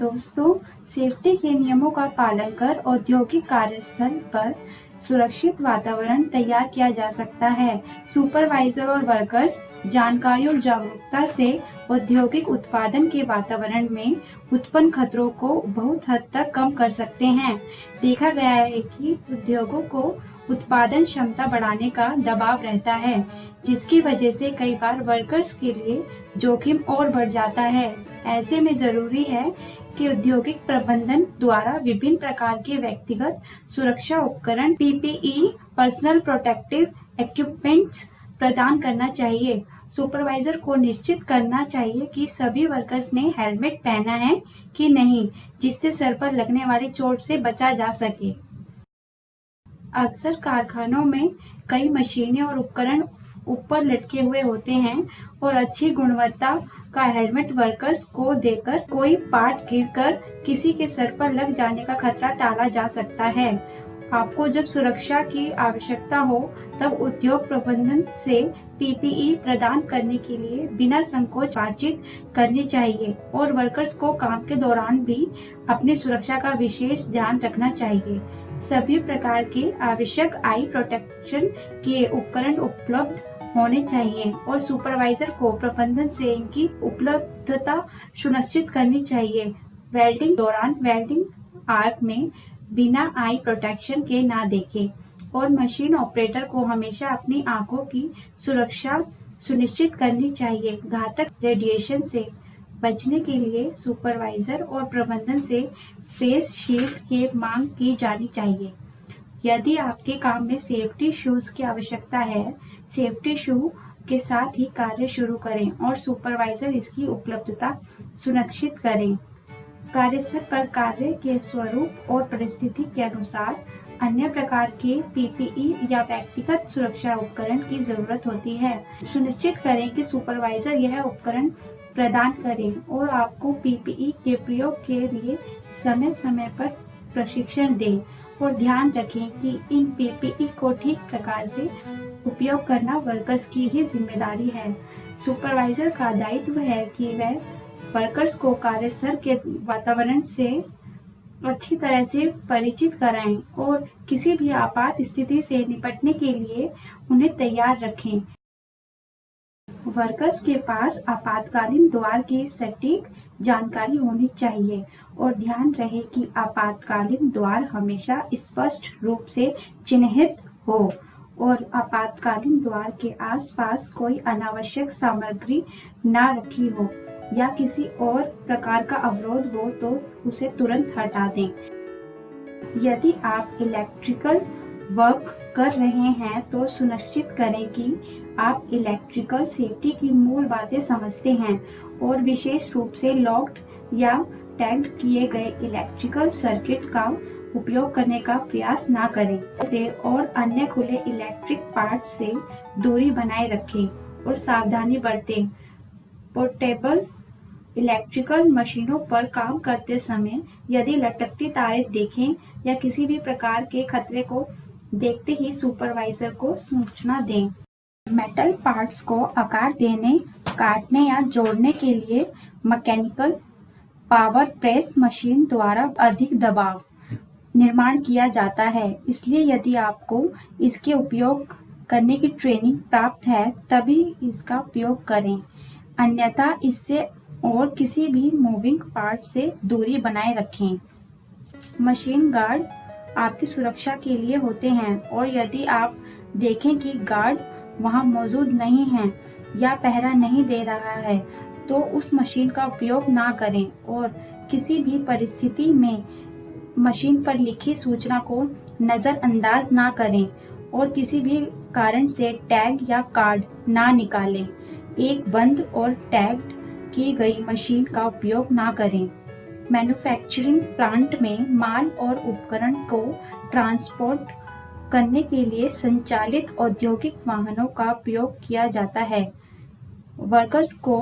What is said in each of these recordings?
दोस्तों, सेफ्टी के नियमों का पालन कर औद्योगिक कार्यस्थल पर सुरक्षित वातावरण तैयार किया जा सकता है। सुपरवाइजर और वर्कर्स जानकारी और जागरूकता से औद्योगिक उत्पादन के वातावरण में उत्पन्न खतरों को बहुत हद तक कम कर सकते हैं। देखा गया है कि उद्योगों को उत्पादन क्षमता बढ़ाने का दबाव रहता है, जिसकी वजह से कई बार वर्कर्स के लिए जोखिम और बढ़ जाता है। ऐसे में जरूरी है कि औद्योगिक प्रबंधन द्वारा विभिन्न प्रकार के व्यक्तिगत सुरक्षा उपकरण पीपीई पर्सनल प्रोटेक्टिव इक्विपमेंट्स प्रदान करना चाहिए। सुपरवाइजर को निश्चित करना चाहिए कि सभी वर्कर्स ने हेलमेट पहना है कि नहीं, जिससे सर पर लगने वाली चोट से बचा जा सके। अक्सर कारखानों में कई मशीनें और उपकरण ऊपर लटके हुए होते हैं और अच्छी गुणवत्ता का हेलमेट वर्कर्स को देकर कोई पार्ट गिरकर किसी के सर पर लग जाने का खतरा टाला जा सकता है। आपको जब सुरक्षा की आवश्यकता हो तब उद्योग प्रबंधन से पीपीई प्रदान करने के लिए बिना संकोच बातचीत करनी चाहिए और वर्कर्स को काम के दौरान भी अपनी सुरक्षा का विशेष ध्यान रखना चाहिए। सभी प्रकार के आवश्यक आई प्रोटेक्शन के उपकरण उपलब्ध होने चाहिए और सुपरवाइजर को प्रबंधन से इनकी उपलब्धता सुनिश्चित करनी चाहिए। वेल्डिंग दौरान वेल्डिंग आर्क में बिना आई प्रोटेक्शन के ना देखें और मशीन ऑपरेटर को हमेशा अपनी आंखों की सुरक्षा सुनिश्चित करनी चाहिए। घातक रेडिएशन से बचने के लिए सुपरवाइजर और प्रबंधन से फेस शील्ड की मांग की जानी चाहिए। यदि आपके काम में सेफ्टी शूज की आवश्यकता है, सेफ्टी शू के साथ ही कार्य शुरू करें और सुपरवाइजर इसकी उपलब्धता सुनिश्चित करें। कार्यस्थल पर कार्य के स्वरूप और परिस्थिति के अनुसार अन्य प्रकार के पीपीई या व्यक्तिगत सुरक्षा उपकरण की जरूरत होती है। सुनिश्चित करें कि सुपरवाइजर यह उपकरण प्रदान करें और आपको पीपीई के प्रयोग के लिए समय समय पर प्रशिक्षण दें और ध्यान रखें कि इन पीपीई को ठीक प्रकार से उपयोग करना वर्कर्स की ही जिम्मेदारी है। सुपरवाइजर का दायित्व है कि वह वर्कर्स को कार्यस्थल के वातावरण से अच्छी तरह से परिचित कराएं और किसी भी आपात स्थिति से निपटने के लिए उन्हें तैयार रखें। वर्कर्स के पास आपातकालीन द्वार की सटीक जानकारी होनी चाहिए और ध्यान रहे कि आपातकालीन द्वार हमेशा स्पष्ट रूप से चिन्हित हो और आपातकालीन द्वार के आसपास कोई अनावश्यक सामग्री ना रखी हो या किसी और प्रकार का अवरोध हो तो उसे तुरंत हटा दें। यदि आप इलेक्ट्रिकल वर्क कर रहे हैं तो सुनिश्चित करें कि आप इलेक्ट्रिकल सेफ्टी की मूल बातें समझते हैं और विशेष रूप से लॉक्ड या टैग्ड किए गए इलेक्ट्रिकल सर्किट का उपयोग करने का प्रयास ना करें। उसे और अन्य खुले इलेक्ट्रिक पार्ट से दूरी बनाए रखें और सावधानी बरतें। पोर्टेबल इलेक्ट्रिकल मशीनों पर काम करते समय यदि लटकती तारें देखें या किसी भी प्रकार के खतरे को देखते ही सुपरवाइजर को सूचना दें। मेटल पार्ट्स को आकार देने, काटने या जोड़ने के लिए मैकेनिकल पावर प्रेस मशीन द्वारा अधिक दबाव निर्माण किया जाता है, इसलिए यदि आपको इसके उपयोग करने की ट्रेनिंग प्राप्त है तभी इसका उपयोग करें, अन्यथा इससे और किसी भी मूविंग पार्ट से दूरी बनाए रखें। मशीन गार्ड आपकी सुरक्षा के लिए होते हैं और यदि आप देखें कि गार्ड वहां मौजूद नहीं है या पहरा नहीं दे रहा है तो उस मशीन का उपयोग ना करें और किसी भी परिस्थिति में मशीन पर लिखी सूचना को नजरअंदाज ना करें और किसी भी कारण से टैग या कार्ड ना निकालें। एक बंद और टैग्ड की गई मशीन का उपयोग ना करें। मैन्युफैक्चरिंग प्लांट में माल और उपकरण को ट्रांसपोर्ट करने के लिए संचालित औद्योगिक वाहनों का उपयोग किया जाता है। वर्कर्स को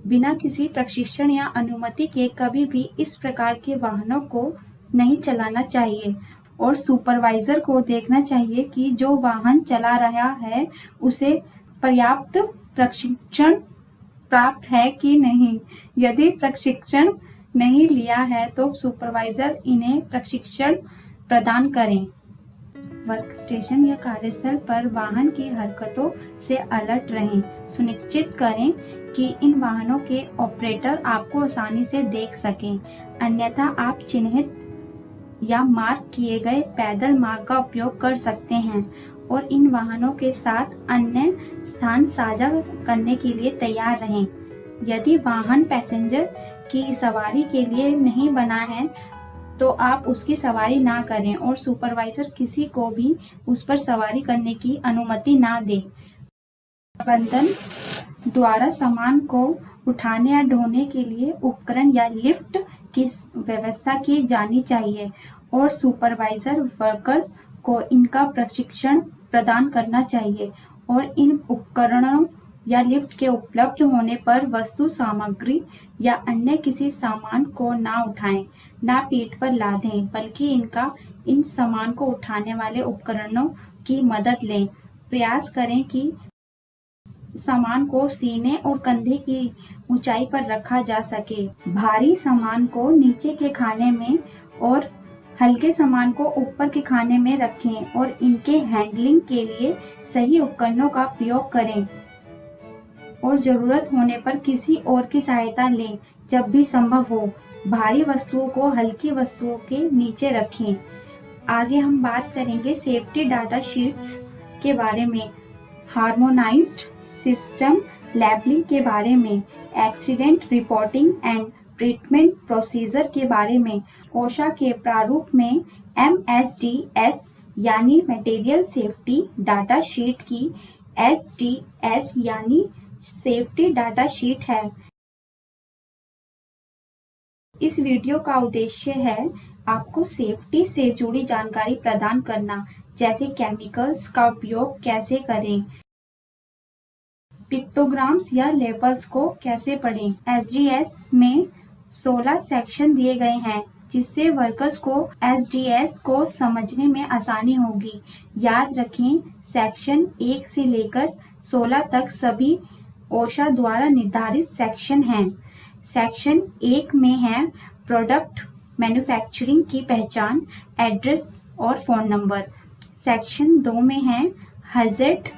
बिना किसी प्रशिक्षण या अनुमति के कभी भी इस प्रकार के वाहनों को नहीं चलाना चाहिए और सुपरवाइजर को देखना चाहिए कि जो वाहन चला रहा है उसे पर्याप्त प्रशिक्षण प्राप्त है कि नहीं। यदि प्रशिक्षण नहीं लिया है तो सुपरवाइजर इन्हें प्रशिक्षण प्रदान करें। वर्क स्टेशन या कार्यस्थल पर वाहन की हरकतों से अलर्ट रहें। सुनिश्चित करें कि इन वाहनों के ऑपरेटर आपको आसानी से देख सकें, अन्यथा आप चिन्हित या मार्क किए गए पैदल मार्ग का उपयोग कर सकते हैं और इन वाहनों के साथ अन्य स्थान साझा करने के लिए तैयार रहें। यदि वाहन पैसेंजर की सवारी के लिए नहीं बना है तो आप उसकी सवारी ना करें और सुपरवाइजर किसी को भी उस पर सवारी करने की अनुमति ना दे। प्रबंधन द्वारा सामान को उठाने या ढोने के लिए उपकरण या लिफ्ट की व्यवस्था की जानी चाहिए और सुपरवाइजर वर्कर्स को इनका प्रशिक्षण प्रदान करना चाहिए और इन उपकरणों या लिफ्ट के उपलब्ध होने पर वस्तु सामग्री या अन्य किसी सामान को ना उठाएं, ना पीठ पर लादें, बल्कि इन सामान को उठाने वाले उपकरणों की मदद लें। प्रयास करें कि सामान को सीने और कंधे की ऊंचाई पर रखा जा सके। भारी सामान को नीचे के खाने में और हल्के सामान को ऊपर के खाने में रखें और इनके हैंडलिंग के लिए सही उपकरणों का प्रयोग करें और जरूरत होने पर किसी और की सहायता लें जब भी संभव हो। भारी वस्तुओं को हल्की वस्तुओं के नीचे रखें। आगे हम बात करेंगे सेफ्टी डाटा शीट्स के बारे में, हार्मोनाइज्ड सिस्टम लेबलिंग के बारे में, accident reporting and treatment procedure के बारे में। ओशा के प्रारूप में MSDS यानी मटेरियल सेफ्टी डाटा शीट की SDS यानी सेफ्टी डाटा शीट है। इस वीडियो का उद्देश्य है आपको सेफ्टी से जुड़ी जानकारी प्रदान करना, जैसे केमिकल्स का उपयोग कैसे करें, पिक्टोग्राम्स या लेबल्स को कैसे पढ़ें। SDS में 16 सेक्शन दिए गए हैं जिससे वर्कर्स को SDS को समझने में आसानी होगी। याद रखें, सेक्शन 1 से लेकर 16 तक सभी ओशा द्वारा निर्धारित सेक्शन हैं। सेक्शन 1 में है प्रोडक्ट मैन्युफैक्चरिंग की पहचान, एड्रेस और फोन नंबर। सेक्शन 2 में है हैजर्ड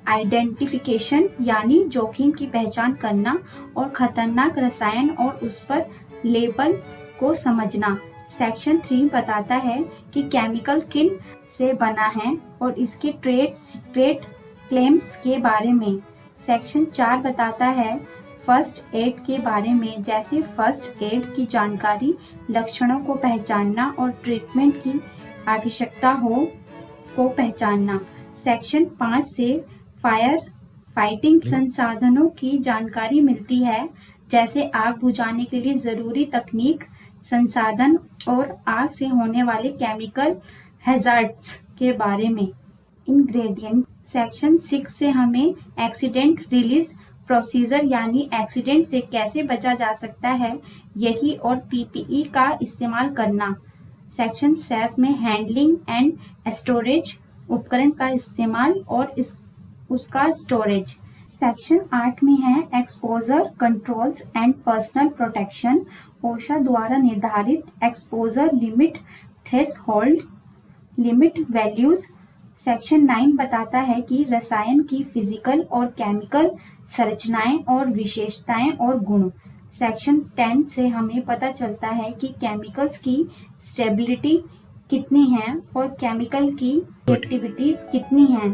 आइडेंटिफिकेशन यानी जोखिम की पहचान करना और खतरनाक रसायन और उस पर लेबल को समझना। सेक्शन 3 बताता है कि केमिकल किन से बना है और इसके ट्रेड सीक्रेट क्लेम्स के बारे में। सेक्शन 4 बताता है फर्स्ट एड के बारे में, जैसे फर्स्ट एड की जानकारी, लक्षणों को पहचानना और ट्रीटमेंट की आवश्यकता हो को पहचानना। सेक्शन 5 से फायर फाइटिंग संसाधनों की जानकारी मिलती है, जैसे आग बुझाने के लिए जरूरी तकनीक, संसाधन और आग से होने वाले केमिकल हैजार्ड्स के बारे में। इंग्रेडिएंट। सेक्शन 6 से हमें एक्सीडेंट रिलीज प्रोसीजर यानी एक्सीडेंट से कैसे बचा जा सकता है यही और PPE का इस्तेमाल करना। सेक्शन 7 में हैंडलिंग एंड स्टोरेज, उपकरण का इस्तेमाल और उसका स्टोरेज। सेक्शन 8 में है exposure controls and personal protection, OSHA द्वारा निर्धारित exposure limit, threshold limit values. Section 9 बताता है कि रसायन की फिजिकल और केमिकल संरचनाएं और विशेषताएं और गुण। सेक्शन 10 से हमें पता चलता है कि केमिकल्स की स्टेबिलिटी कितनी है और केमिकल की एक्टिविटीज कितनी हैं।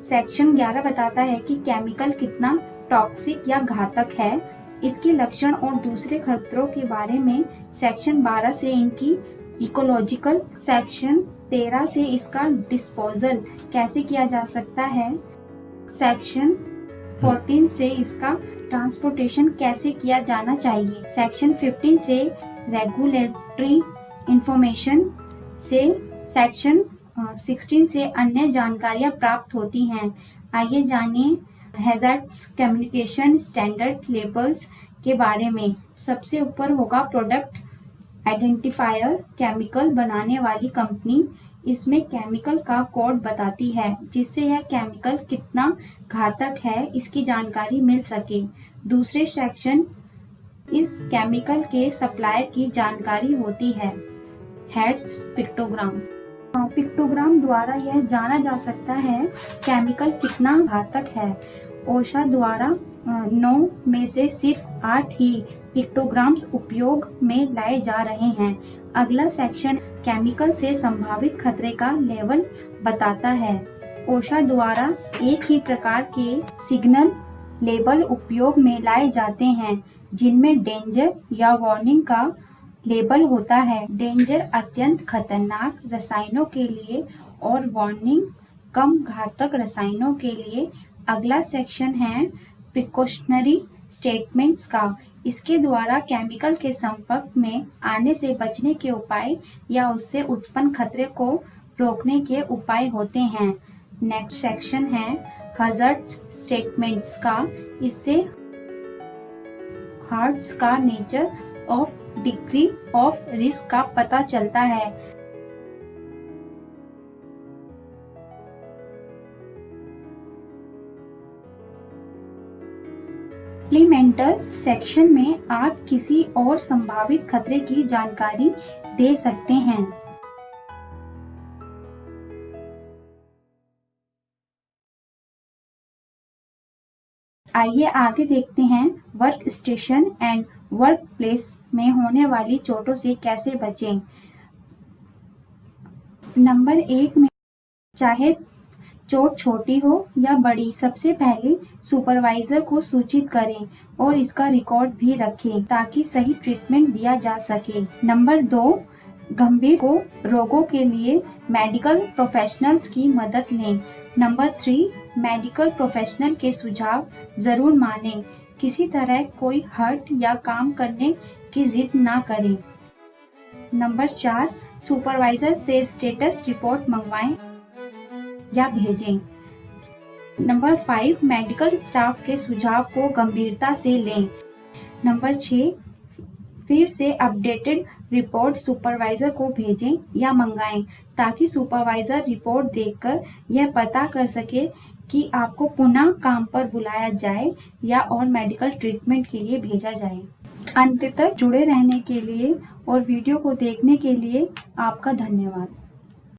सेक्शन 11 बताता है कि केमिकल कितना टॉक्सिक या घातक है, इसके लक्षण और दूसरे खतरों के बारे में। सेक्शन 12 से इनकी इकोलॉजिकल, सेक्शन 13 से इसका डिस्पोजल कैसे किया जा सकता है, सेक्शन 14 से इसका ट्रांसपोर्टेशन कैसे किया जाना चाहिए। सेक्शन 15 से रेगुलेटरी इंफॉर्मेशन से सेक्शन 16 से अन्य जानकारियां प्राप्त होती हैं। आइए जानिए हैजार्ड्स कम्युनिकेशन स्टैंडर्ड लेबल्स के बारे में। सबसे ऊपर होगा प्रोडक्ट आइडेंटिफायर, केमिकल बनाने वाली कंपनी इसमें केमिकल का कोड बताती है जिससे यह केमिकल कितना घातक है इसकी जानकारी मिल सके। दूसरे सेक्शन इस केमिकल के सप्लायर की जानकारी होती है। Heads pictogram. पिक्टोग्राम द्वारा यह जाना जा सकता है केमिकल कितना घातक है। ओशा द्वारा 9 में से सिर्फ 8 ही पिक्टोग्राम्स उपयोग में लाए जा रहे हैं। अगला सेक्शन केमिकल से संभावित खतरे का लेवल बताता है। ओशा द्वारा एक ही प्रकार के सिग्नल लेबल उपयोग में लाए जाते हैं जिनमें डेंजर या वार्निंग का लेबल होता है। डेंजर अत्यंत खतरनाक रसायनों के लिए और वार्निंग कम घातक रसायनों के लिए। अगला सेक्शन है प्रिकॉशनरी स्टेटमेंट्स का। इसके द्वारा केमिकल के संपर्क में आने से बचने के उपाय या उससे उत्पन्न खतरे को रोकने के उपाय होते हैं। नेक्स्ट सेक्शन है हजार्ड स्टेटमेंट्स का। इससे हार्ट्स का nature of degree of risk का पता चलता है। सप्लीमेंटल सेक्शन में आप किसी और संभावित खतरे की जानकारी दे सकते हैं। आइए आगे देखते हैं work station and work place में होने वाली चोटों से कैसे बचें। नंबर 1 में चाहे चोट छोटी हो या बड़ी, सबसे पहले सुपरवाइजर को सूचित करें और इसका रिकॉर्ड भी रखें ताकि सही ट्रीटमेंट दिया जा सके। नंबर 2, गंभीर रोगों के लिए मेडिकल प्रोफेशनल्स की मदद लें। नंबर 3, मेडिकल प्रोफेशनल के सुझाव जरूर मानें। किसी तरह कोई हर्ट या काम करने की जिद ना करें। नंबर 4, सुपरवाइजर से स्टेटस रिपोर्ट मंगवाएं या भेजें। नंबर 5, मेडिकल स्टाफ के सुझाव को गंभीरता से लें। नंबर 6, फिर से अपडेटेड रिपोर्ट सुपरवाइजर को भेजें या मंगाएं ताकि सुपरवाइजर रिपोर्ट देखकर यह पता कर सके कि आपको पुनः काम पर बुलाया जाए या और मेडिकल ट्रीटमेंट के लिए भेजा जाए। अंत तक जुड़े रहने के लिए और वीडियो को देखने के लिए आपका धन्यवाद।